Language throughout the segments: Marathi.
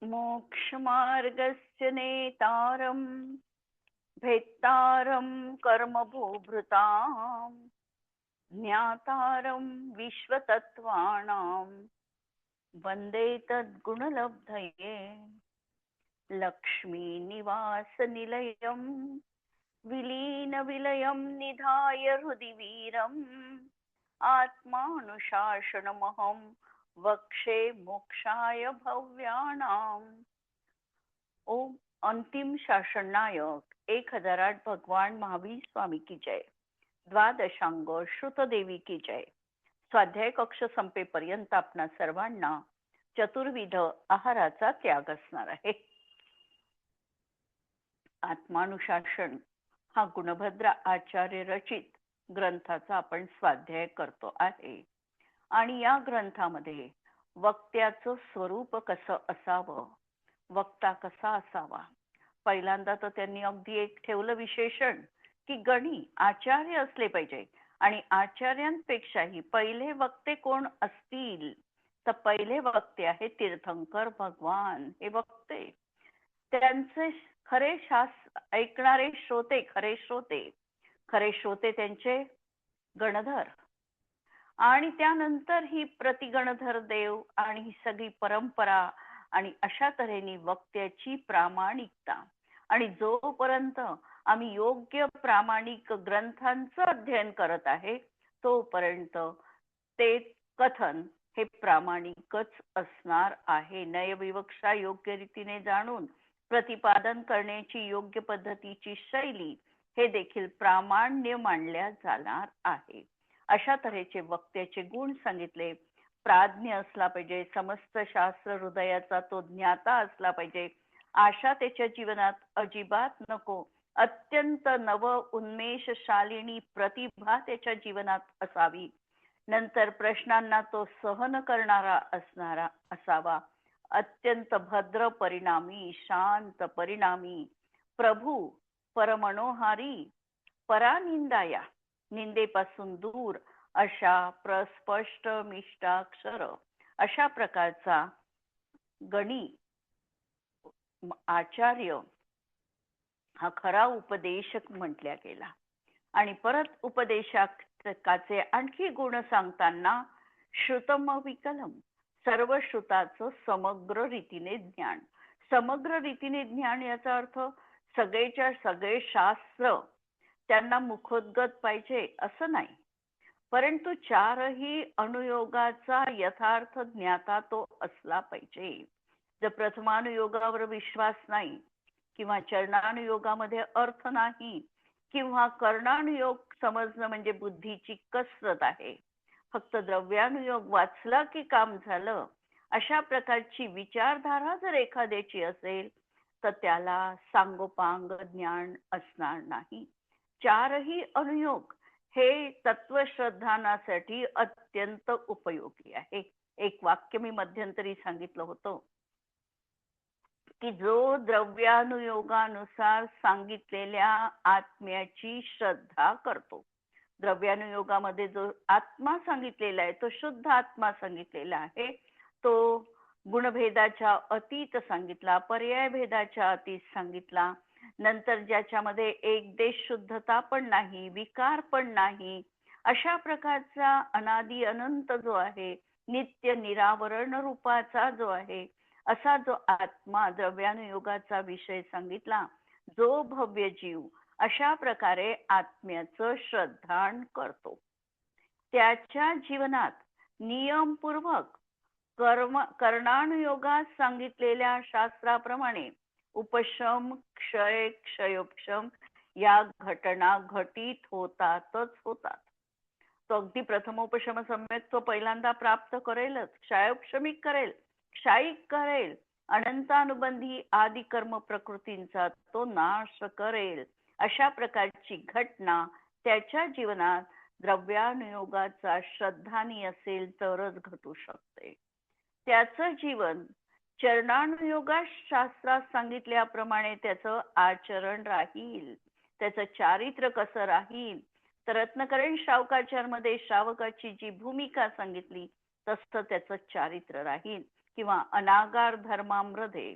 मोक्षमार्गस्य नेतारं भेत्तारं कर्मभूभृतां ज्ञातारं विश्वतत्त्वानां वन्दे तद्गुणलब्धये लक्ष्मीनिवासनिलयं विलीनविलयं निधाय हृदि वीरम् आत्मानुशासनमहं वक्षे मोक्षाय भव्यानाम्। ओम अंतिम शासन नायक 1008 भगवान महावीर स्वामी की जय। द्वादशांग श्रुतदेवी की जय। स्वाध्याय कक्ष संपेपर्यंत आपणा सर्वांना चतुर्विध आहाराचा त्याग असणार आहे। आत्मानुशासन हा गुणभद्र आचार्य रचित ग्रंथाचा आपण स्वाध्याय करतो आहे आणि या ग्रंथामध्ये वक्त्याचं स्वरूप कसं असावं, वक्ता कसा असावा, पहिल्यांदा तर त्यांनी अगदी एक ठेवलं विशेषण की गणी आचार्य असले पाहिजे आणि आचार्यांपेक्षाही पहिले वक्ते कोण असतील तर पहिले वक्ते आहे तीर्थंकर भगवान हे वक्ते। त्यांचे खरे ऐकणारे श्रोते खरे श्रोते त्यांचे गणधर आणि त्यानंतर ही प्रतिगणधर देव आणि ही सगळी परंपरा आणि अशा तऱ्हेने वक्त्याची प्रामाणिकता आणि जोपर्यंत आम्ही योग्य प्रामाणिक ग्रंथांचं अध्ययन करत आहे तोपर्यंत ते कथन हे प्रामाणिकच असणार आहे। नयविवक्षा योग्य रीतीने जाणून प्रतिपादन करण्याची योग्य पद्धतीची शैली हे देखील प्रामाण्य मानल्या जाणार आहे। अशा तऱ्हेचे वक्त्याचे गुण सांगितले। प्राज्ञ असला पाहिजे, समस्त शास्त्र हृदयाचा तो ज्ञाता असला पाहिजे, आशा त्याच्या जीवनात अजिबात नको, अत्यंत नव उन्मेषशालिनी प्रतिभा त्याच्या जीवनात असावी, नंतर प्रश्नांना तो सहन करणारा असणारा असावा, अत्यंत भद्र परिणामी, शांत परिणामी, प्रभू परमनोहारी, परानिंदाया निंदेपासून दूर अशा प्रस्पष्ट मिष्टाक्षर अशा प्रकारचा गणी आचार्य हा खरा उपदेशक म्हटल्या गेला। आणि परत उपदेशकाचे आणखी गुण सांगताना श्रुतम विकलम सर्व श्रुताचं समग्र रीतीने ज्ञान। समग्र रीतीने ज्ञान याचा अर्थ सगळेच्या सगळे शास्त्र त्यांना मुखोद्गत पाहिजे असं नाही, परंतु चारही अनुयोगाचा यथार्थ ज्ञाता तो असला पाहिजे। जर प्रथमानुयोगावर विश्वास नाही किंवा चरणानुयोगामध्ये अर्थ नाही किंवा कर्णानुयोग समजणं म्हणजे बुद्धीची कसरत आहे, फक्त द्रव्यानुयोग वाचला की काम झालं अशा प्रकारची विचारधारा जर एखाद्याची असेल तर त्याला सांगोपांग ज्ञान असणार नाही। चारही अनुयोग हे तत्वश्रद्धानासाठी अत्यंत उपयोगी आहे। एक वाक्य मी मध्यंतरी सांगितलं होतं की जो द्रव्यानुयोगानुसार सांगितलेल्या आत्म्याची श्रद्धा करतो, द्रव्यानुयोगामध्ये जो आत्मा सांगितलेला आहे तो शुद्ध आत्मा सांगितलेला आहे, तो गुणभेदाच्या अतीत सांगितला, पर्याय भेदाच्या अतीत सांगितला, नंतर ज्याच्यामध्ये एक देश शुद्धता पण नाही, विकार पण नाही, अशा प्रकारचा अनादि अनंत जो आहे, नित्य निरावरण रूपाचा जो आहे, असा जो आत्मा द्रव्यानुयोगाचा विषय सांगितला, जो भव्य जीव अशा प्रकारे आत्म्याचं श्रद्धान करतो, त्याच्या जीवनात नियमपूर्वक कर्णानुयोगात सांगितलेल्या शास्त्राप्रमाणे उपशम क्षय क्षयोपशम या घटना घटित होतातच होतात। तो अगदी प्रथमोपशम सम्यक तो पहिल्यांदा प्राप्त करेलच, क्षयोपशमिक करेल, क्षायिक करेल, अनंतानुबंधी आदि कर्म प्रकृतींचा तो नाश करेल, अशा प्रकारची घटना त्याच्या जीवनात द्रव्यानुयोगाचा श्रद्धानी असेल तरच घटू शकते। त्याचं जीवन चरणानुयोगा शास्त्रात सांगितल्याप्रमाणे त्याचं आचरण राहील, त्याचं चारित्र्य कसं राहील, तर रत्नकरण श्रावकाचार मध्ये श्रावकाची जी भूमिका सांगितली तसं त्याचं चारित्र्य राहील। किंवा अनागार धर्मामध्ये,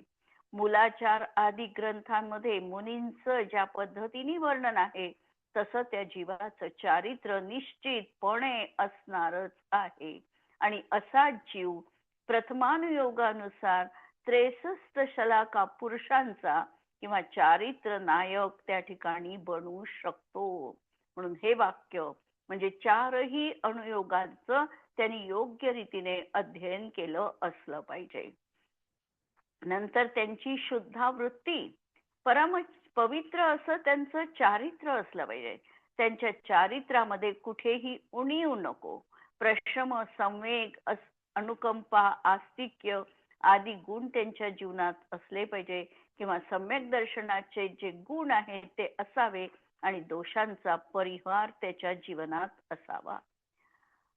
मूलाचार आदी ग्रंथांमध्ये मुनींचं ज्या पद्धतीने वर्णन आहे तसं त्या जीवाचं चारित्र्य निश्चितपणे असणारच आहे. आणि असा जीव प्रथमानुयोगानुसार 63 शलाका पुरुषांचा किंवा चारित्र नायक त्या ठिकाणी बनू शकतो. म्हणून हे वाक्य म्हणजे चारही अनुयोगांचं त्यांनी योग्य रीतीने अध्ययन केलं असलं पाहिजे. नंतर त्यांची शुद्धावृत्ती परम पवित्र असं त्यांचं चारित्र्य असलं पाहिजे. त्यांच्या चारित्र्यामध्ये कुठेही उणीव नको. प्रशम, संवेग, अनुकंपा, आस्तिक्य आदी गुण त्यांच्या जीवनात असले पाहिजे किंवा सम्यक दर्शनाचे जे गुण आहेत ते असावे आणि दोषांचा परिहार त्याच्या जीवनात असावा.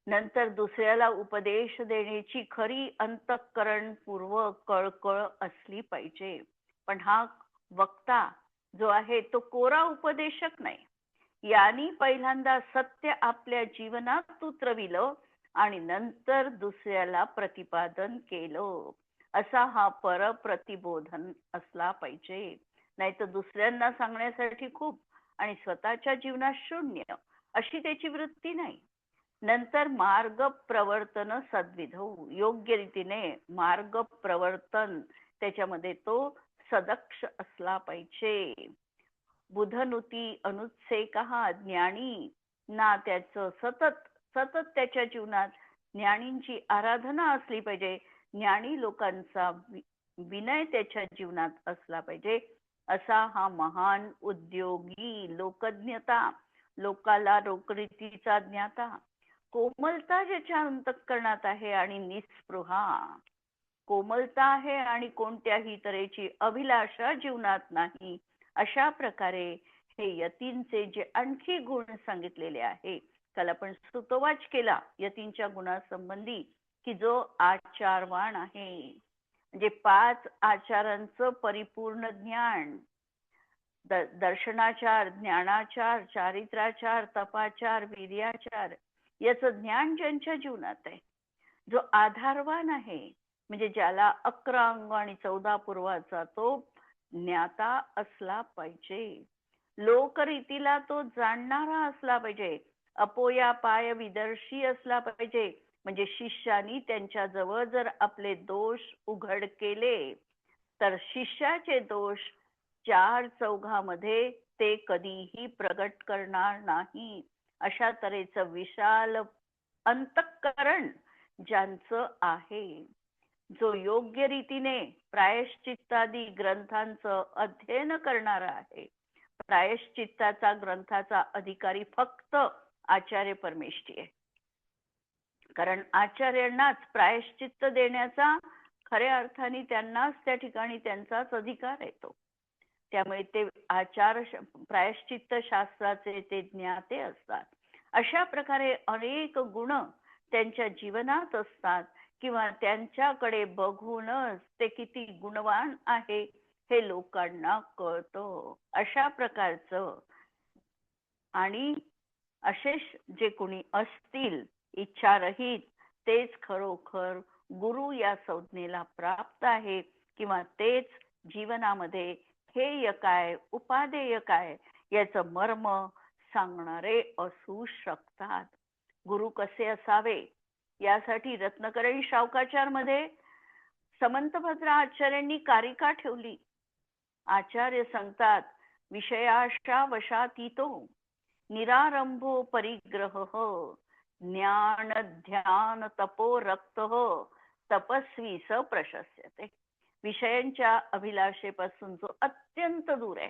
नंतर दुसऱ्याला उपदेश देण्याची खरी अंतःकरणपूर्वक कळकळ असली पाहिजे. पण हा वक्ता जो आहे तो कोरा उपदेशक नाही. यांनी पहिल्यांदा सत्य आपल्या जीवनात उतरविलं आणि नंतर दुसऱ्याला प्रतिपादन केलं, असा हा परप्रतिबोधन असला पाहिजे. नाही तर दुसऱ्यांना सांगण्यासाठी खूप आणि स्वतःच्या जीवनात शून्य अशी त्याची वृत्ती नाही. नंतर मार्ग प्रवर्तन सद्विधौ, योग्य रीतीने मार्ग प्रवर्तन त्याच्यामध्ये तो सदक्ष असला पाहिजे. बुधनुती अनुत्सेकः ज्ञानी ना, त्याचं सतत सतत त्याच्या जीवनात ज्ञानींची आराधना असली पाहिजे. ज्ञानी लोकांचा विनय त्याच्या जीवनात असला पाहिजे. असा हा महान उद्योगी, लोकज्ञता, लोकाला लोकरीतीचा ज्ञाता, कोमलता ज्याच्या अंतःकरणात आहे आणि निस्पृहा, कोमलता आहे आणि कोणत्याही तऱ्हेची अभिलाषा जीवनात नाही, अशा प्रकारे हे यतींचे जे आणखी गुण सांगितलेले आहे. काल आपण स्तुतवाच केला यतींच्या गुणासंबंधी की जो आचारवान आहे, म्हणजे 5 आचारांचं परिपूर्ण ज्ञान, दर्शनाचार, ज्ञानाचार, चारित्राचार, तपाचार, वीर्याचार याचं ज्ञान ज्यांच्या जीवनात आहे, जो आधारवान आहे, म्हणजे ज्याला 11 अंग आणि 14 पूर्वाचा तो ज्ञाता असला पाहिजे. लोकरीतीला तो जाणणारा असला पाहिजे. अपोया पाय विदर्शी असला पाहिजे. म्हणजे शिष्यानी त्यांच्या जवळ जर आपले दोष उघड केले तर शिष्याचे दोष 4 चौघामध्ये ते कधीही प्रगट करणार नाही. अशा तऱ्हेचं विशाल अंतःकरण ज्यांचं आहे, जो योग्य रीतीने प्रायश्चित्तादी ग्रंथांचं अध्ययन करणारा आहे. प्रायश्चित्ताचा ग्रंथाचा अधिकारी फक्त आचार्य परमेष्ठी आहे, कारण आचार्यांनाच प्रायश्चित्त देण्याचा खऱ्या अर्थाने त्यांनाच त्या ठिकाणी त्यांचाच अधिकार येतो. त्यामुळे ते आचार प्रायश्चित्त शास्त्राचे ते ज्ञाते असतात. अशा प्रकारे अनेक गुण त्यांच्या जीवनात असतात किंवा त्यांच्याकडे बघूनच ते किती गुणवान आहे हे लोकांना कळतं. अशा प्रकारचं आणि अशेष जे कोणी असतील इच्छारहित, तेच खरोखर गुरु या संज्ञेला प्राप्त आहे किंवा तेच जीवनामध्ये हेय काय उपादेय काय याचं मर्म सांगणारे असू शकतात. गुरु कसे असावे यासाठी रत्नकरणी शावकाचार मध्ये समंतभद्र आचार्यांनी कारिका ठेवली. आचार्य सांगतात, विषयाशा वशातीतो निरारंभो परिग्रह ज्ञान ध्यान तपो रक्त तपस्वी स प्रशस्यते. विषयांच्या अभिलाषेपासून जो अत्यंत दूर आहे,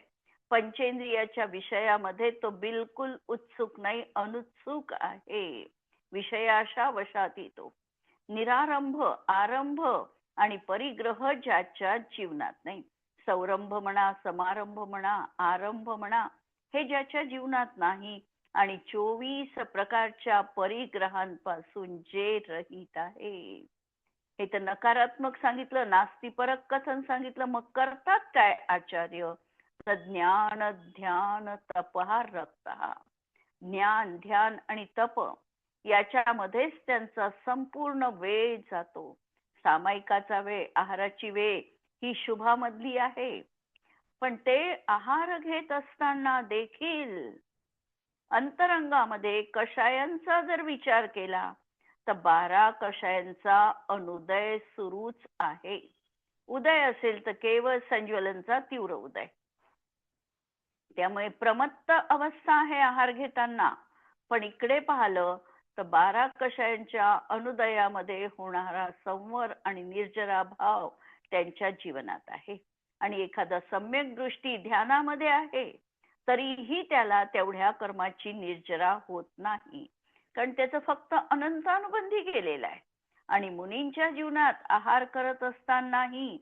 पंचेंद्रियाच्या विषयामध्ये तो बिलकुल उत्सुक नाही, अनुत्सुक आहे. विषयाशा वशाती तो निरारंभ, आरंभ आणि परिग्रह ज्याच्या जीवनात नाही. सौरंभ म्हणा, समारंभ म्हणा, आरंभ म्हणा, हे ज्याच्या जीवनात नाही आणि 24 प्रकारच्या परिग्रहांपासून जे रहित आहे. हे तर नकारात्मक सांगितलं, नास्तिपरक कथन सांगितलं. मग करतात काय आचार्य? ज्ञान ध्यान तपहा रक्त. ज्ञान ध्यान आणि तप याच्यामध्येच त्यांचा संपूर्ण वेळ जातो. सामायिकाचा वेळ, आहाराची वेळ ही शुभामधली आहे. पण ते आहार घेत असताना देखील अंतरंगामध्ये कषायांचा जर विचार केला तर 12 कषायांचा अनुदय सुरूच आहे. उदय असेल तर केवळ संज्वलनचा तीव्र उदय. त्यामुळे प्रमत्त अवस्था आहे आहार घेताना. पण इकडे पाहिलं तर 12 कषायांच्या अनुदयामध्ये होणारा संवर आणि निर्जरा भाव त्यांच्या जीवनात आहे. आणि एखादा सम्यक दृष्टी ध्यानामध्ये आहे तरीही त्याला तेवढ्या कर्माची निर्जरा होत नाही, कारण त्याचं फक्त अनंतानुबंधी गेलेलं आहे. आणि मुनींच्या जीवनात आहार करत असतानाही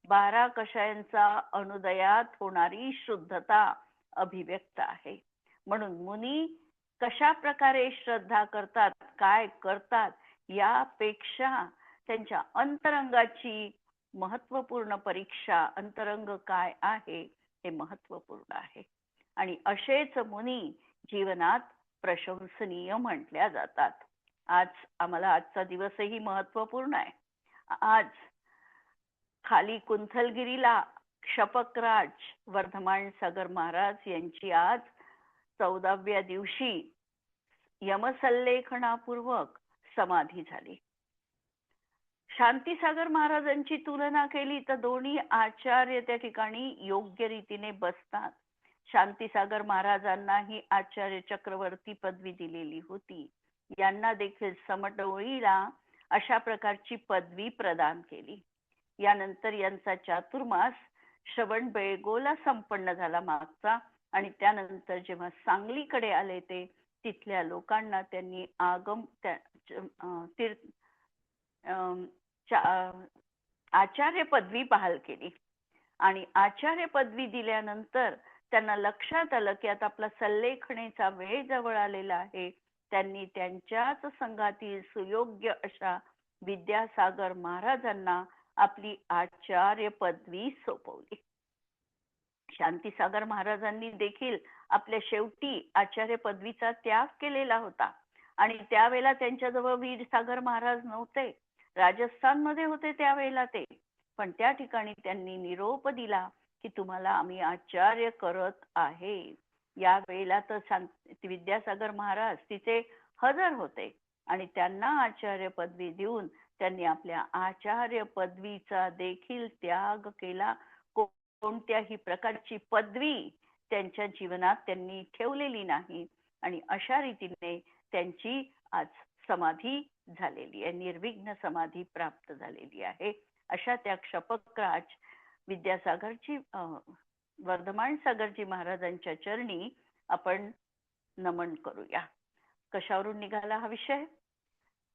12 कषायांचा अनुदयात होणारी शुद्धता अभिव्यक्त आहे. म्हणून मुनी कशा प्रकारे श्रद्धा करतात, काय करतात, यापेक्षा त्यांच्या अंतरंगाची महत्वपूर्ण परीक्षा, अंतरंग काय आहे हे महत्वपूर्ण आहे. आणि असेच मुनी जीवनात प्रशंसनीय म्हटल्या जातात. आज आम्हाला आजचा दिवसही महत्वपूर्ण आहे. आज खाली कुंथलगिरीला क्षपकराज वर्धमान सागर महाराज यांची आज 14व्या दिवशी यमसल्लेखनापूर्वक समाधी झाली. शांतीसागर महाराजांची तुलना केली तर दोन्ही आचार्य त्या ठिकाणी योग्य रीतीने बसतात. शांतीसागर महाराजांनाही आचार्य चक्रवर्ती पदवी दिलेली होती. यांना देखील समटोळीला अशा प्रकारची पदवी प्रदान केली. यानंतर यांचा चातुर्मास श्रवण बेळगोला संपन्न झाला मागचा. आणि त्यानंतर जेव्हा सांगलीकडे आले ते तिथल्या लोकांना त्यांनी आगम आचार्य पदवी बहाल केली. आणि आचार्य पदवी दिल्यानंतर त्यांना लक्षात आलं की आता आपला सल्लेखणीचा वेळ जवळ आलेला आहे. त्यांनी त्यांच्याच संघातील सुयोग्य अशा विद्यासागर महाराजांना आपली आचार्य पदवी सोपवली. शांतीसागर महाराजांनी देखील आपल्या शेवटी आचार्य पदवीचा त्याग केलेला होता. आणि त्यावेळेला त्यांच्याजवळ वीरसागर महाराज नव्हते, राजस्थानमध्ये होते त्यावेळेला ते. पण त्या ठिकाणी त्यांनी निरोप दिला की तुम्हाला आम्ही आचार्य करत आहे. या वेळेला तर विद्यासागर महाराज तिथे हजर होते आणि त्यांना आचार्य पदवी देऊन त्यांनी आपल्या आचार्य पदवीचा देखील त्याग केला. कोणत्याही प्रकारची पदवी त्यांच्या जीवनात त्यांनी ठेवलेली नाही. आणि अशा रीतीने त्यांची आज समाधी झालेली आहे, निर्विघ्न समाधी प्राप्त झालेली आहे. अशा त्या क्षपकराज विद्यासागरजी वर्धमान सागरजी महाराजांच्या चरणी आपण नमन करूया. कशावरून निघाला हा विषय?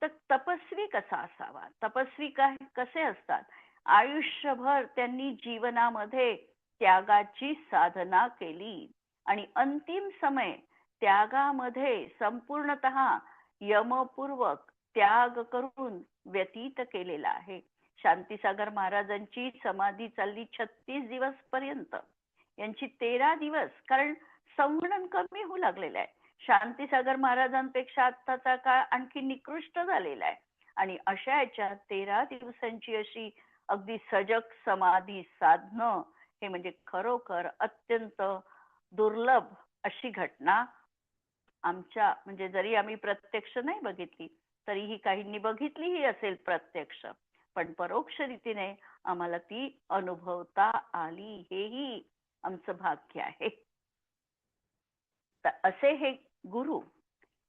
तर तपस्वी कसा असावा, तपस्वी काय कसे असतात. आयुष्यभर त्यांनी जीवनामध्ये त्यागाची साधना केली आणि अंतिम समय त्यागामध्ये संपूर्णतः यमपूर्वक त्याग करून व्यतीत केलेला आहे. शांतीसागर महाराजांची समाधी चालली 36 दिवस पर्यंत. यांची 13 दिवस, कारण संगणन कमी होऊ लागलेलं आहे. शांतीसागर महाराजांपेक्षा आत्ताचा काळ आणखी निकृष्ट झालेला आहे. आणि अशा याच्यात 13 दिवसांची अशी अगदी सजग समाधी साधणं हे म्हणजे खरोखर अत्यंत दुर्लभ अशी घटना आमच्या, म्हणजे जरी आम्ही प्रत्यक्ष नाही बघितली तरीही काहींनी बघितलीही असेल प्रत्यक्ष, पण परोक्ष रीतीने आम्हाला ती अनुभवता आली. हेही आमचं भाग्य आहे. तर असे हे गुरु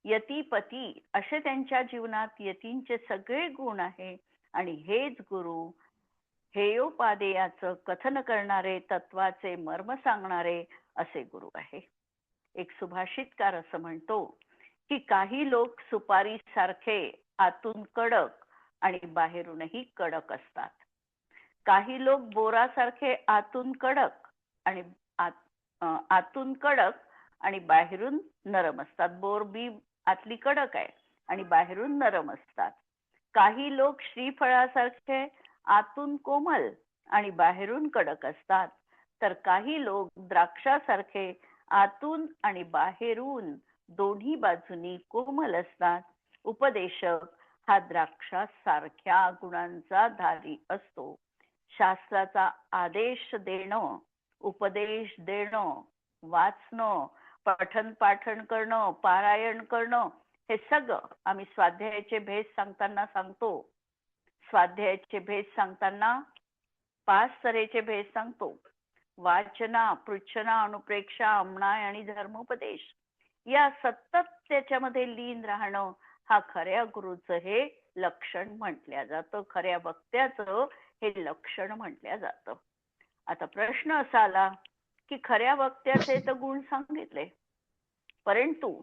यतीपती असे त्यांच्या जीवनात यतींचे सगळे गुण आहे. आणि हेच गुरु हेयोपादेयाचं कथन करणारे, तत्वाचे मर्म सांगणारे असे गुरु आहे. एक सुभाषितकार असं म्हणतो की काही लोक सुपारी सारखे आतून कडक आणि बाहेरूनही कडक असतात. काही लोक बोरासारखे आतून कडक आणि आतून कडक आणि बाहेरून नरम असतात. बोर बी आतली कडक आहे आणि बाहेरून नरम असतात. काही लोक श्रीफळासारखे आतून कोमल आणि बाहेरून कडक असतात. तर काही लोक द्राक्षासारखे आतून आणि बाहेरून दोन्ही बाजूनी कोमल असतात. उपदेशक हा द्राक्षासारख्या गुणांचा धारी असतो. शास्त्राचा आदेश देणं, उपदेश देणं, वाचणं, पठन पाठन करणं, पारायण करणं, हे सगळं आम्ही स्वाध्यायाचे भेद सांगताना सांगतो. स्वाध्यायाचे भेद सांगताना 5 तऱ्हेचे भेद सांगतो. वाचना, पृच्छना, अनुप्रेक्षा, आमनाय आणि धर्मोपदेश. या सतत त्याच्यामध्ये लीन राहणं हा खऱ्या गुरुचं हे लक्षण म्हटल्या जातं. खऱ्या वक्त्याचं हे लक्षण म्हटल्या जातं. आता प्रश्न असा आला की खऱ्या वक्त्याचे तर गुण सांगितले, परंतु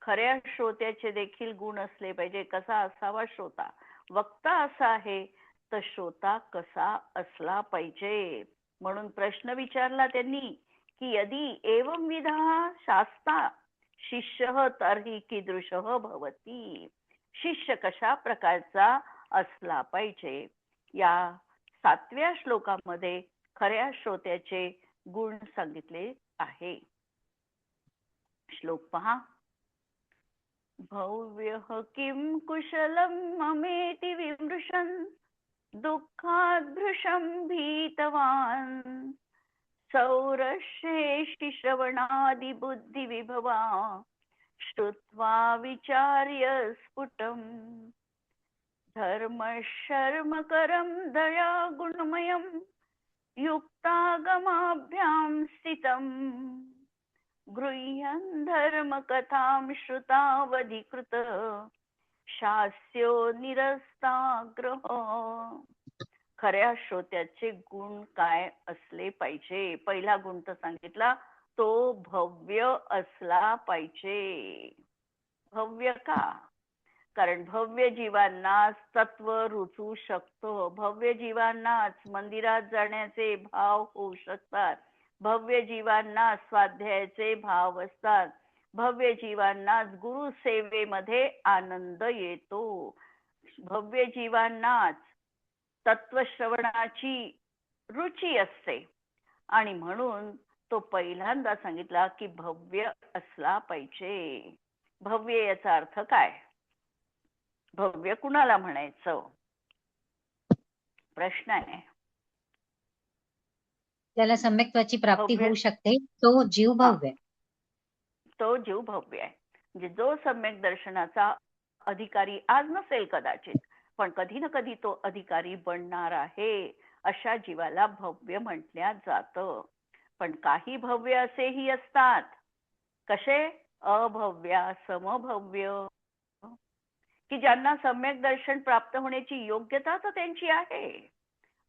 खऱ्या श्रोत्याचे देखील गुण असले पाहिजे. कसा असावा श्रोता? वक्ता असा आहे तर श्रोता कसा असला पाहिजे? म्हणून प्रश्न विचारला त्यांनी की यदि एवं विधा शास्ता शिष्य तर्हि कीदृश भवती. शिष्य कशा प्रकारचा असला पाहिजे? या 7व्या श्लोकामध्ये खऱ्या श्रोत्याचे गुण सांगितले आहे. श्लोक पहा. भव्यः किं कुशलं ममेति विमृशन् दुःखाद्भृशं भीतवान् सौरश्रेष्ठि श्रवणादिबुद्धिविभवा श्रुत्वा विचार्य स्फुटम् धर्मशर्मकरं दया गुणमयं युक्तागमाभ्यां स्थितम् गृह्यन् धर्मकथां श्रुतावधिकृत शास्यो निरस्ताग्रह. खऱ्या श्रोत्याचे गुण काय असले पाहिजे? पहिला गुण तर सांगितला, तो भव्य असला पाहिजे. भव्य का? कारण भव्य जीवांनाच तत्व रुचू शकतं. भव्य जीवांनाच मंदिरात जाण्याचे भाव होऊ शकतात. भव्य जीवांना स्वाध्यायाचे भाव असतात. भव्य जीवांनाच गुरु सेवेमध्ये आनंद येतो. भव्य जीवांनाच तत्वश्रवणाची रुची असते आणि म्हणून तो पहिल्यांदा सांगितला की भव्य असला पाहिजे. भव्य याचा अर्थ काय? भव्य कुणाला म्हणायचं? प्रश्न आहे. त्याला सम्यक्त्वाची प्राप्ती होऊ शकते, तो जीव भव्य. तो जीव भव्य आहे. म्हणजे जो सम्यक दर्शनाचा अधिकारी आज नसेल कदाचित, पण कधी ना कधी तो अधिकारी बनणार आहे, अशा जीवाला भव्य म्हटल्या जातं. पण काही भव्य असेही असतात. कसे? अभव्य, समभव्य, की ज्यांना सम्यक दर्शन प्राप्त होण्याची योग्यता तर त्यांची आहे,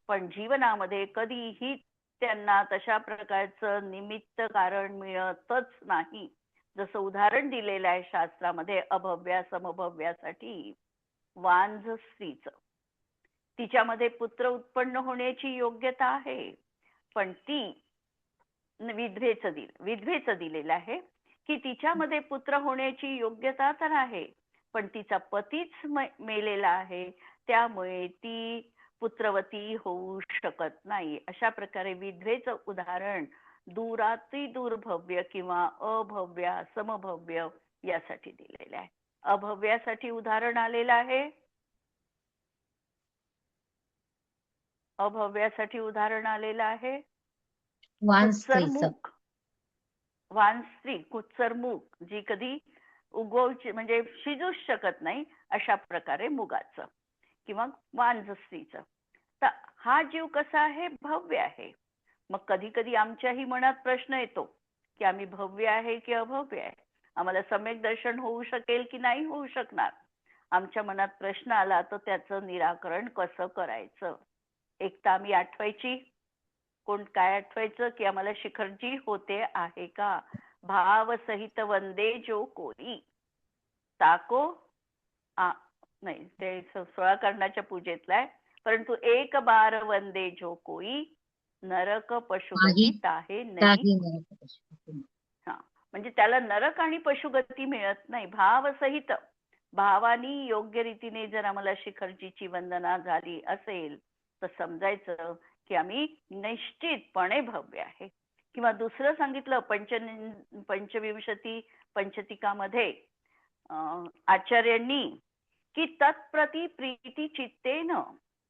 पण जीवनामध्ये कधीही त्यांना तशा प्रकारचं निमित्त कारण मिळतच नाही. जसं उदाहरण दिलेलं आहे शास्त्रामध्ये अभव्या समभव्यासाठी. वांझ स्त्रीचं, तिच्यामध्ये पुत्र उत्पन्न होण्याची योग्यता आहे, पण ती विधवेचं दिलेलं आहे की तिच्यामध्ये पुत्र होण्याची योग्यता तर आहे, पण तिचा पतीच मेलेला आहे, त्यामुळे ती पुत्रवती होऊ शकत नाही. अशा प्रकारे विधवेचं उदाहरण दूरातिदूर भव्य किंवा अभव्य समभव्य यासाठी दिलेलं आहे. अभव्यासाठी उदाहरण आलेलं आहे. अभव्यासाठी उदाहरण आलेलं आहे कुत्सरमुख. वान स्त्री कुत्सरमुख, जी कधी उगवची म्हणजे शिजूच शकत नाही, अशा प्रकारे मुगाचं किंवा वांझ स्त्रीचं. तर हा जीव कसा आहे? भव्य आहे. मग कधी कधी आमच्याही मनात प्रश्न येतो की आम्ही भव्य आहे की अभव्य आहे, आम्हाला सम्यक दर्शन होऊ शकेल की नाही होऊ शकणार. आमच्या मनात प्रश्न आला तर त्याचं निराकरण कसं करायचं? एक तर आम्ही आठवायची, कोण काय आठवायचं की आम्हाला शिखरजी होते आहे का? भाव सहित वंदे जो कोई ताको नाही, ते 16 कर्णाच्या पूजेतला आहे. परंतु एक बार वंदे जो कोई नरक पशुगती ताहे नाही. हा, म्हणजे त्याला नरक आणि पशुगती मिळत नाही. भाव सहित, भावानी योग्य रीतीने जर आम्हाला शिखरजीची वंदना झाली असेल तर समजायचं की आम्ही निश्चितपणे भव्य आहे. किंवा दुसरं सांगितलं पंचविंशती पंचतिकामध्ये आचार्यांनी की तत्प्रती प्रीती चित्तेन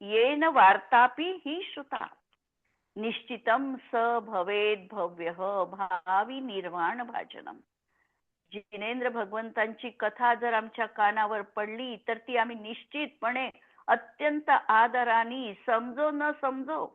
येन वार्तापि ही श्रुता निश्चितम स भवेद भव्यः भावी निर्वाण भाजनम. जिनेंद्र भगवंतांची कथा जर आमच्या कानावर पडली तर ती आम्ही निश्चितपणे अत्यंत आदराने समजो न समजो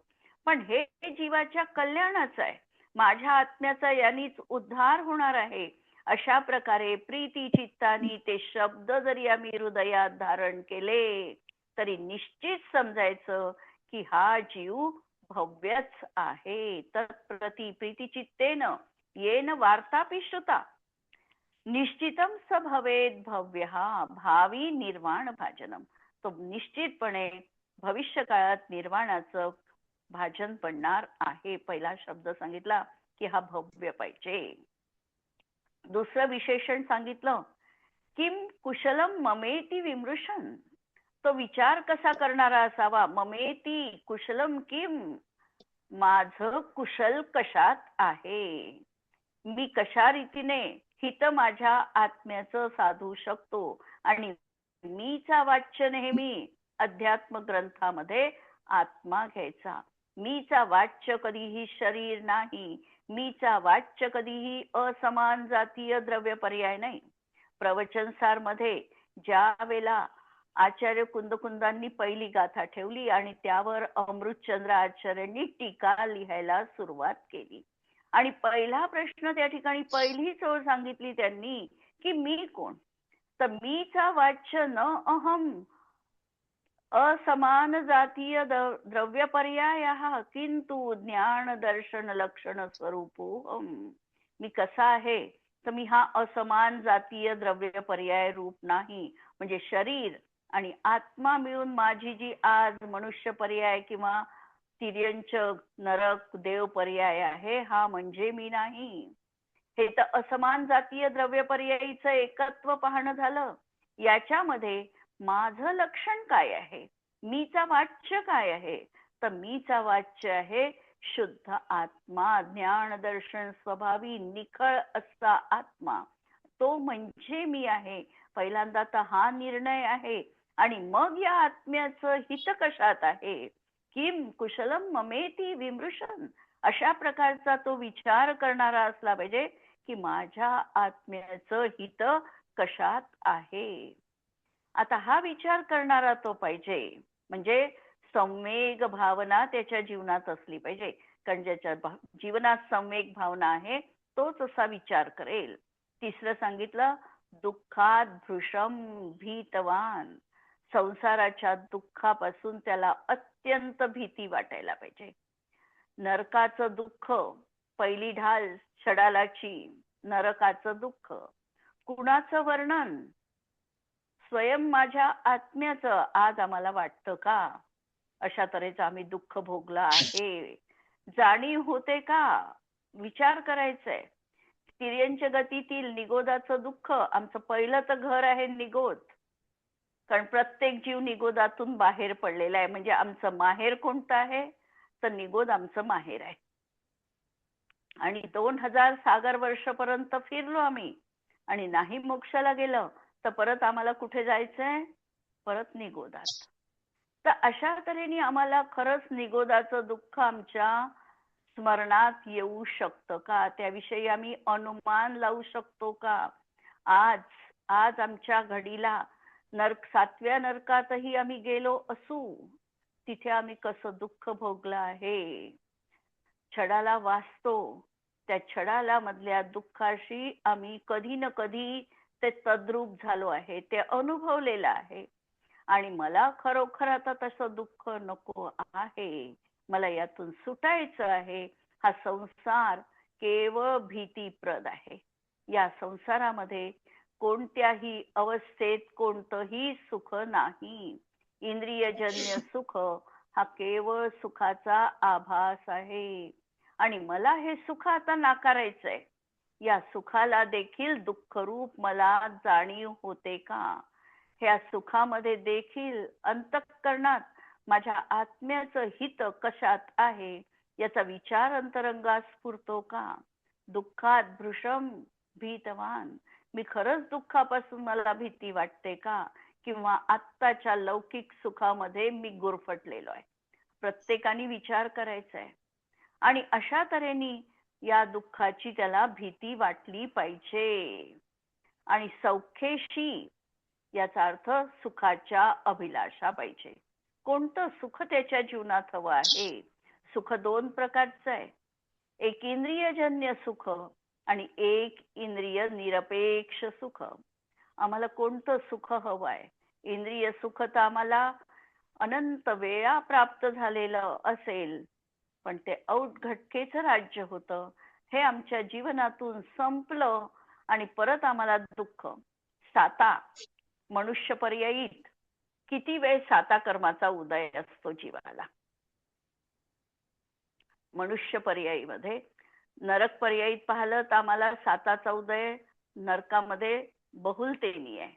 पण हे जीवाच्या कल्याणाचं आहे, माझ्या आत्म्याचा यांनीच उद्धार होणार आहे, अशा प्रकारे प्रीती चित्तानी ते शब्द जरी आम्ही हृदयात धारण केले तरी निश्चित समजायचं की हा जीव भव्यच आहे. तत्प्रती प्रीती चित्तेन येन वार्तापि श्रुता निश्चितम स भवेद भव्य भावी निर्वाण भाजनम. तो निश्चितपणे भविष्य काळात निर्वाणाचं भाजन पडणार आहे. पहिला शब्द सांगितला की हा भव्य पाहिजे. दुसरं विशेषण सांगितलं किम कुशलम ममेती विमृशन. तो विचार कसा करणारा असावा. ममेती कुशलम किम, माझं कुशल कशात आहे, मी कशा रीतीने हित माझ्या आत्म्याचं साधू शकतो. आणि मीचा वाच्य नेहमी अध्यात्म ग्रंथामध्ये आत्मा घ्यायचा. मीचा वाच्य कधीही शरीर नाही, मीचा वाच्य कधीही असमान जातीय द्रव्य पर्याय नाही. प्रवचनसार मध्ये ज्या वेळेला आचार्य कुंदकुंदांनी पहिली गाथा ठेवली आणि त्यावर अमृतचंद्र आचार्यांनी टीका लिहायला सुरुवात केली आणि पहिला प्रश्न त्या ठिकाणी पहिलीच ओळ सांगितली त्यांनी की मी कोण. तर मीचा वाच्य न अहम असमान जातीय द्रव्य पर्याय किंतु ज्ञान दर्शन लक्षण स्वरूपोहम. मी कसा आहे तर मी हा असमान जातीय द्रव्य पर्याय रूप नाही, म्हणजे शरीर आणि आत्मा मिळून माझी जी आज मनुष्य पर्याय किंवा तिर्यंच नरक देव पर्याय आहे हा म्हणजे मी नाही. हे तर असमान जातीय द्रव्य पर्यायीचं एकत्व पाहणं झालं. याच्यामध्ये माझं लक्षण काय आहे, मीचा वाच्य काय आहे. तर मीचा वाच्य आहे शुद्ध आत्मा, ज्ञान दर्शन स्वभावी निखळ असा आत्मा, तो म्हणजे मी आहे. पहिल्यांदा तर हा निर्णय आहे आणि मग या आत्म्याचं हित कशात आहे. किम कुशलम ममेती विमृशन, अशा प्रकारचा तो विचार करणारा असला पाहिजे की माझ्या आत्म्याचं हित कशात आहे. आता हा विचार करणारा तो पाहिजे, म्हणजे संवेग भावना त्याच्या जीवनात असली पाहिजे. कारण ज्याच्या जीवनात संवेग भावना आहे तोच असा विचार करेल. तिसरं सांगितलं दुःखात भृशम भीतवान. संसाराच्या दुःखापासून त्याला अत्यंत भीती वाटायला पाहिजे. नरकाचं दुःख, पहिली ढाल छडालाची, नरकाचं दुःख कुणाचं वर्णन, स्वयं माझ्या आत्म्याचं आज आम्हाला वाटतं का अशा तऱ्हेचं आम्ही दुःख भोगलं आहे, जाणीव होते का, विचार करायचंय. तिर्यंच गतीतील निगोदाचं दुःख, आमचं पहिलं तर घर आहे निगोद, कारण प्रत्येक जीव निगोदातून बाहेर पडलेला आहे. म्हणजे आमचं माहेर कोणतं आहे तर निगोद आमचं माहेर आहे. आणि 2000 सागर वर्षपर्यंत फिरलो आम्ही आणि नाही मोक्षाला गेलं तर परत आम्हाला कुठे जायचंय, परत निगोदात. तर अशा तऱ्हेने आम्हाला खरंच निगोदाचं दुःख आमच्या स्मरणात येऊ शकतं का, त्याविषयी आम्ही अनुमान लावू शकतो का. आज आज आमच्या घडीला नरक, 7व्या नरकातही आम्ही गेलो असू, तिथे आम्ही कसं दुःख भोगलं आहे. छडाला वाचतो, त्या छडाला मधल्या दुःखाशी आम्ही कधी न कधी ते तद्रूप झालो आहे, ते अनुभवलेलं आहे. आणि मला खरोखर आता तसं दुःख नको आहे, मला यातून सुटायचं आहे. हा संसार केवळ भीतीप्रद आहे. या संसारामध्ये कोणत्याही अवस्थेत कोणतंही सुख नाही. इंद्रियजन्य सुख हा केवळ सुखाचा आभास आहे आणि मला हे सुख आता नाकारायचंय. या सुखाला देखील दुःखरूप मला जाणीव होते का, ह्या सुखामध्ये देखील अंतःकरणात माझ्या आत्म्याचं हित कशात आहे याचा विचार अंतरंगात स्फुरतो का. दुःखात भृशम भीतवान, मी खरंच दुःखापासून मला भीती वाटते का, किंवा आत्ताच्या लौकिक सुखामध्ये मी गुरफटलेलो आहे. प्रत्येकाने विचार करायचा आहे आणि अशा तऱ्हेने या दुःखाची त्याला भीती वाटली पाहिजे. आणि सौख्येशी याचा अर्थ सुखाच्या अभिलाषा पाहिजे. कोणतं सुख त्याच्या जीवनात हवं आहे? सुख दोन प्रकारचं आहे. एक इंद्रियजन्य सुख आणि एक इंद्रिय निरपेक्ष सुख. आम्हाला कोणतं सुख हवं आहे? इंद्रिय सुख तर आम्हाला अनंत वेळा प्राप्त झालेलं असेल, पण ते औटघटकेचं राज्य होतं. हे आमच्या जीवनातून संपलं आणि परत आम्हाला दुःख. साता मनुष्य पर्यायीत किती वेळ साता कर्माचा उदय असतो जीवाला. मनुष्य पर्यायीमध्ये नरक पर्यायीत पाहिलं तर आम्हाला साताचा उदय नरकामध्ये बहुलतेनी आहे.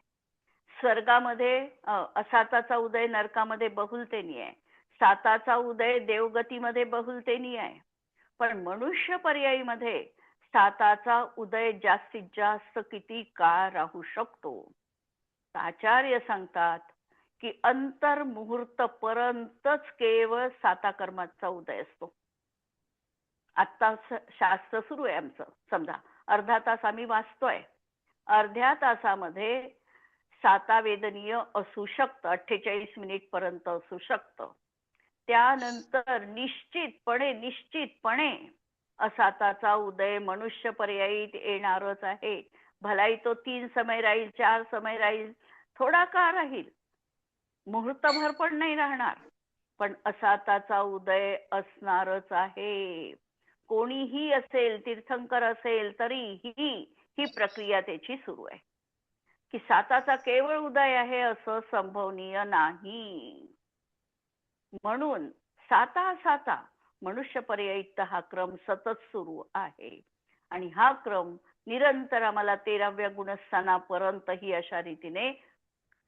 स्वर्गामध्ये असाताचा उदय नरकामध्ये बहुलतेनी आहे. साताचा उदय देवगतीमध्ये बहुलतेनी आहे. पण मनुष्य पर्यायीमध्ये साताचा उदय जास्तीत जास्त किती काळ राहू शकतो? आचार्य सांगतात की अंतर्मुहूर्त पर्यंतच केवळ साता कर्माचा उदय असतो. आता शास्त्र सुरू आहे आमचं, समजा अर्धा तास आम्ही वाचतोय, अर्ध्या तासामध्ये साता वेदनीय असू शकतं, 48 मिनिट पर्यंत असू शकतं. त्यानंतर निश्चितपणे असाताचा उदय मनुष्य पर्यायीत येणारच आहे. भलाई तो 3 समय राहील, 4 समय राहील, थोडा काळ राहील, मुहूर्तभर पण नाही राहणार, पण असाताचा उदय असणारच आहे. कोणीही असेल, तीर्थंकर असेल तरीही ही प्रक्रिया त्याची सुरू आहे. की साताचा केवळ उदय आहे असं संभवनीय नाही. म्हणून साता मनुष्य पर्यायीत हा क्रम सतत सुरू आहे आणि हा क्रम निरंतर आम्हाला 13व्या गुणस्थानापर्यंतही अशा रीतीने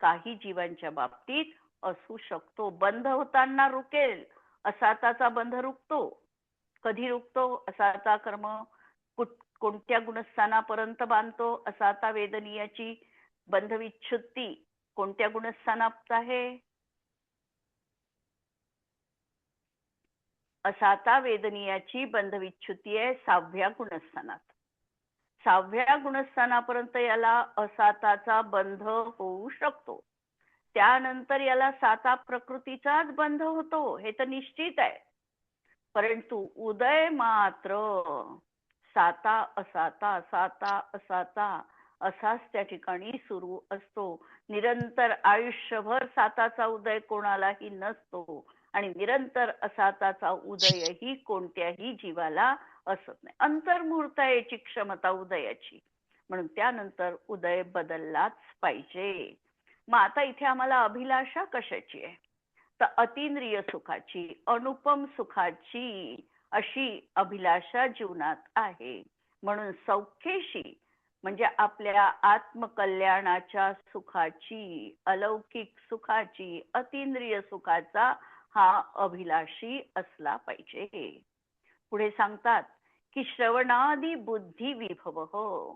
काही जीवांच्या बाबतीत असू शकतो. बंध होताना रुकेल, असाताचा बंध रुकतो. कधी रुकतो? असाता कर्म कोणत्या गुणस्थानापर्यंत बांधतो? असाता वेदनीयाची बंधविच्छुत्ती कोणत्या गुणस्थानात आहे? असाता वेदनीयाची बंधविच्छुत्ती आहे 6व्या गुणस्थानात. 6व्या गुणस्थानापर्यंत याला असाताचा बंध होऊ शकतो. त्यानंतर याला साता प्रकृतीचाच बंध होतो, हे तर निश्चित आहे. परंतु उदय मात्र साता असाता साता असाता असाच त्या ठिकाणी सुरू असतो. निरंतर आयुष्यभर साताचा उदय कोणालाही नसतो आणि निरंतर असाताचा उदयही कोणत्याही जीवाला असत नाही. अंतर्मुहूर्त याची क्षमता उदयाची, म्हणून त्यानंतर उदय बदललाच पाहिजे. मग आता इथे आम्हाला अभिलाषा कशाची आहे? तर अतिंद्रिय सुखाची, अनुपम सुखाची अशी अभिलाषा जीवनात आहे. म्हणून सौख्येशी म्हणजे आपल्या आत्मकल्याणाच्या सुखाची, अलौकिक सुखाची, अतिंद्रिय सुखाचा हा अभिलाषी असला पाहिजे. पुढे सांगतात की श्रवणादी बुद्धी विभव.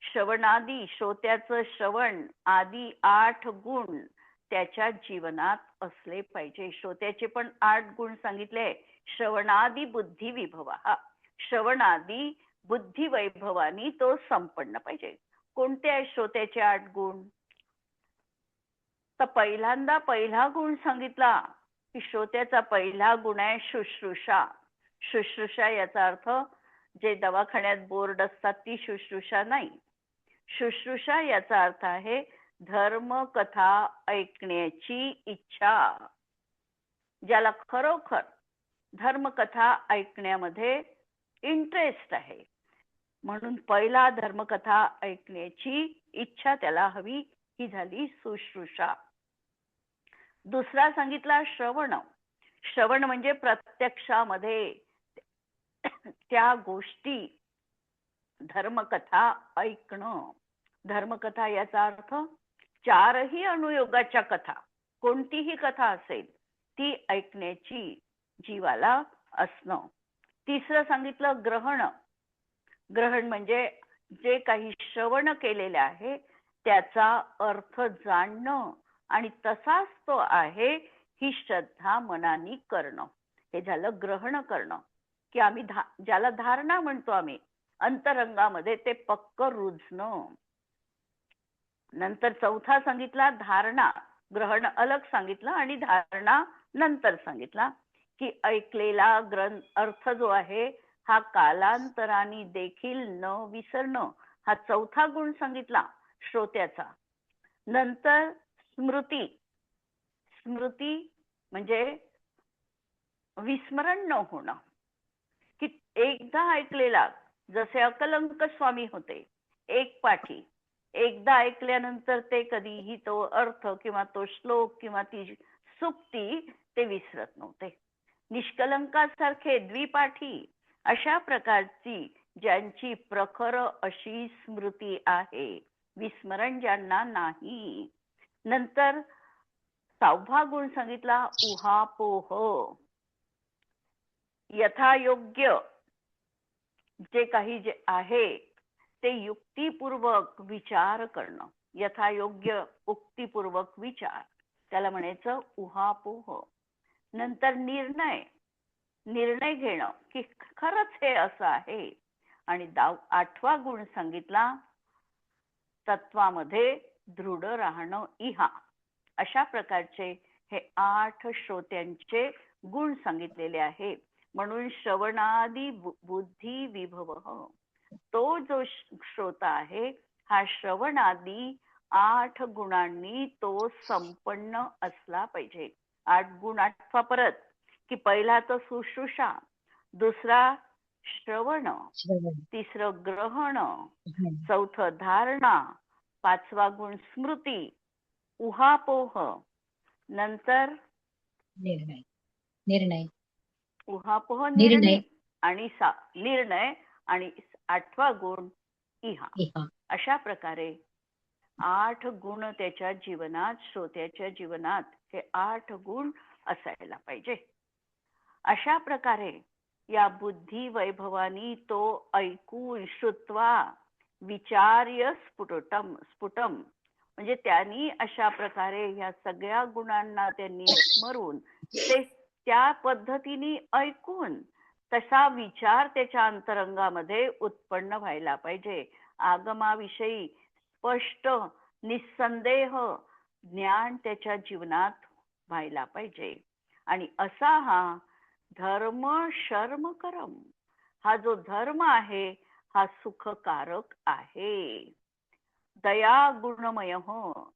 श्रवणादी श्रोत्याचं श्रवण आदी 8 गुण त्याच्या जीवनात असले पाहिजे. श्रोत्याचे पण 8 गुण सांगितले. श्रवणादी बुद्धी विभव, हा श्रवणादी बुद्धी वैभवानी तो संपन्न पाहिजे. कोणते आहे श्रोत्याचे 8 गुण? तर पहिला गुण सांगितला की श्रोत्याचा पहिला गुण आहे शुश्रूषा. शुश्रूषा याचा अर्थ जे दवाखान्यात बोर्ड असतात ती शुश्रूषा नाही. शुश्रूषा याचा अर्थ आहे धर्मकथा ऐकण्याची इच्छा. ज्याला खरोखर धर्मकथा ऐकण्यामध्ये इंटरेस्ट आहे, म्हणून पहिला धर्मकथा ऐकण्याची इच्छा त्याला हवी, ही झाली शुश्रूषा. दुसरा सांगितला श्रवण. श्रवण म्हणजे प्रत्यक्षामध्ये त्या गोष्टी, धर्मकथा ऐकणं. धर्मकथा याचा अर्थ 4ही अनुयोगाच्या कथा, कोणतीही कथा असेल ती ऐकण्याची जीवाला असणं. तिसरं सांगितलं ग्रहण. ग्रहण म्हणजे जे काही श्रवण केलेले आहे त्याचा अर्थ जाणणं आणि तसाच तो आहे ही श्रद्धा मनाने करणं. हे झालं ग्रहण करणं, की आम्ही ज्याला धारणा म्हणतो आम्ही अंतरंगामध्ये, ते पक्क रुजणं. नंतर चौथा सांगितला धारणा. ग्रहण अलग सांगितलं आणि धारणा नंतर सांगितला, की ऐकलेला अर्थ जो आहे हा कालांतराने देखील न विसरणं, हा चौथा गुण सांगितला श्रोत्याचा. नंतर स्मृती. स्मृती म्हणजे विस्मरण न होणं, की एकदा ऐकलेला, जसे अकलंक स्वामी होते, एक पाठी, एकदा ऐकल्यानंतर ते कधीही तो अर्थ किंवा तो श्लोक किंवा ती सुक्ती ते विसरत नव्हते. निष्कलंकासारखे द्विपाठी अशा प्रकारची ज्यांची प्रखर अशी स्मृती आहे, विस्मरण ज्यांना नाही. नंतर 6वा गुण सांगितला उहापोह. यथायोग्य जे काही जे आहे ते युक्तिपूर्वक विचार करणं. यथायोग्य उक्तीपूर्वक विचार, त्याला म्हणायचं उहापोह. नंतर निर्णय. निर्णय घेणं की खरंच हे असं आहे. आणि 8वा गुण सांगितला तत्वामध्ये दृढ राहणं इहा. अशा प्रकारचे हे 8 श्रोत्यांचे गुण सांगितलेले आहे. म्हणून श्रवणादी बुद्धी विभव, तो जो श्रोता आहे हा श्रवणादी 8 गुणांनी तो संपन्न असला पाहिजे. 8 गुण आठवा परत, की पहिला तो शुश्रूषा, दुसरा श्रवण, तिसरं ग्रहण, चौथं धारणा, 5वा गुण स्मृती, उहापोह, नंतर निर्णय. निर्णय उहापोह निर्णय आणि निर्णय आणि 8वा गुण इहा. अशा प्रकारे 8 गुण त्याच्या जीवनात, श्रोत्याच्या जीवनात हे 8 गुण असायला पाहिजे. अशा प्रकारे या बुद्धी वैभवानी तो ऐकून श्रुत्वा विचार्य स्फुटम म्हणजे त्यांनी अशा प्रकारे या सगळ्या गुणांना त्यांनी स्मरून ते त्या पद्धतीने ऐकून तसा विचार त्याच्या अंतरंगामध्ये उत्पन्न व्हायला पाहिजे. आगमाविषयी स्पष्ट निसंदेह ज्ञान त्याच्या जीवनात व्हायला पाहिजे. आणि असा हा धर्म शर्म करम, हा जो धर्म आहे हा सुखकारक आहे. दया गुणमय, हो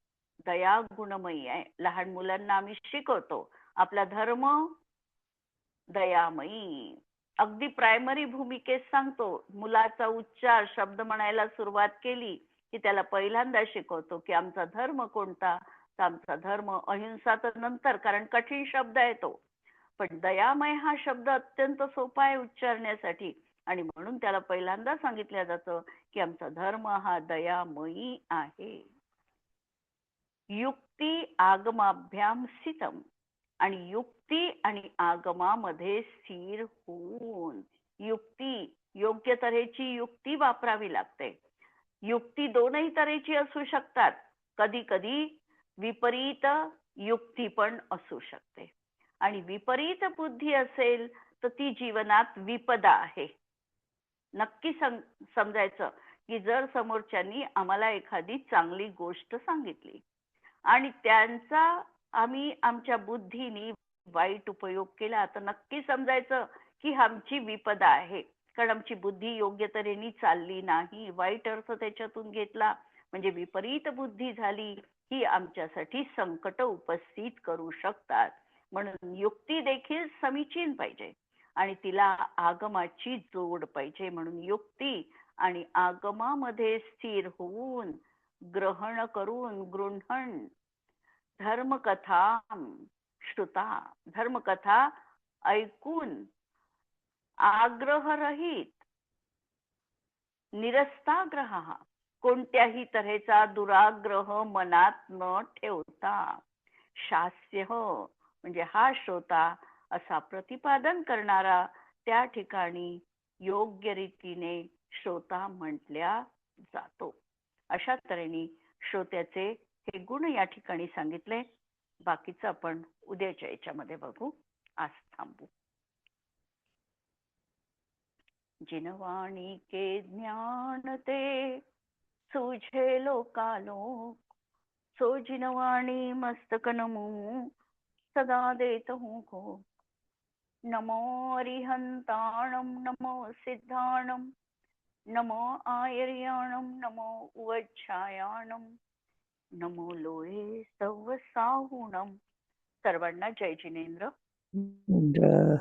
दया गुणमयी आहे. लहान मुलांना आम्ही शिकवतो आपला धर्म दयामयी. अगदी प्रायमरी भूमिकेत सांगतो, मुलाचा उच्चार शब्द म्हणायला सुरुवात केली की त्याला पहिल्यांदा शिकवतो की आमचा धर्म कोणता. तर आमचा धर्म अहिंसा तर नंतर, कारण कठीण शब्द आहे तो. पण दयामय हा शब्द अत्यंत सोपा आहे उच्चारण्यासाठी आणि म्हणून त्याला पहिल्यांदा सांगितलं जातं की आमचा धर्म हा दयामयी आहे. युक्ती आगमाभ्याम स्थितम, आणि युक्ती आणि आगमामध्ये स्थिर होऊन, युक्ती योग्य तऱ्हेची युक्ती वापरावी लागते. युक्ती दोनही तऱ्हेची असू शकतात. कधी कधी विपरीत युक्ती पण असू शकते आणि विपरीत बुद्धी असेल तर ती जीवनात विपदा आहे. नक्की समजायचं की जर समोरच्यांनी आम्हाला एखादी चांगली गोष्ट सांगितली आणि त्यांचा आम्ही आमच्या बुद्धीने वाईट उपयोग केला तर नक्की समजायचं की आमची विपदा आहे. कारण आमची बुद्धी योग्य तऱ्हेने चालली नाही, वाईट अर्थ त्याच्यातून घेतला म्हणजे विपरीत बुद्धी झाली, ही आमच्यासाठी संकट उपस्थित करू शकतात. म्हणून युक्ती देखील समीचीन पाहिजे आणि तिला आगमाची जोड पाहिजे. म्हणून युक्ती आणि आगमामध्ये स्थिर होऊन ग्रहण करून गृहण धर्मकथा श्रुता, धर्मकथा ऐकून आग्रहरहित निरस्ताग्रह, कोणत्याही तऱ्हेचा दुराग्रह मनात न ठेवता, शास्य म्हणजे हा श्रोता असा प्रतिपादन करणारा त्या ठिकाणी योग्य रीतीने श्रोता म्हटल्या जातो. अशा तऱ्हेने श्रोत्याचे हे गुण या ठिकाणी सांगितले. बाकीचं आपण उद्याच्या याच्यामध्ये बघू. आज थांबू. जिनवाणी के ज्ञान ते सूझे लोकालोक, सो जिनवाणी मस्तक नमो सदा देत हूँ को. नमो अरिहंताणं नमो सिद्धाणं नमो आयर्याणं नमो उवच्छायाणं नमो लोये सव्व साहुणं. सर्वांना जय जिनेंद्र. जय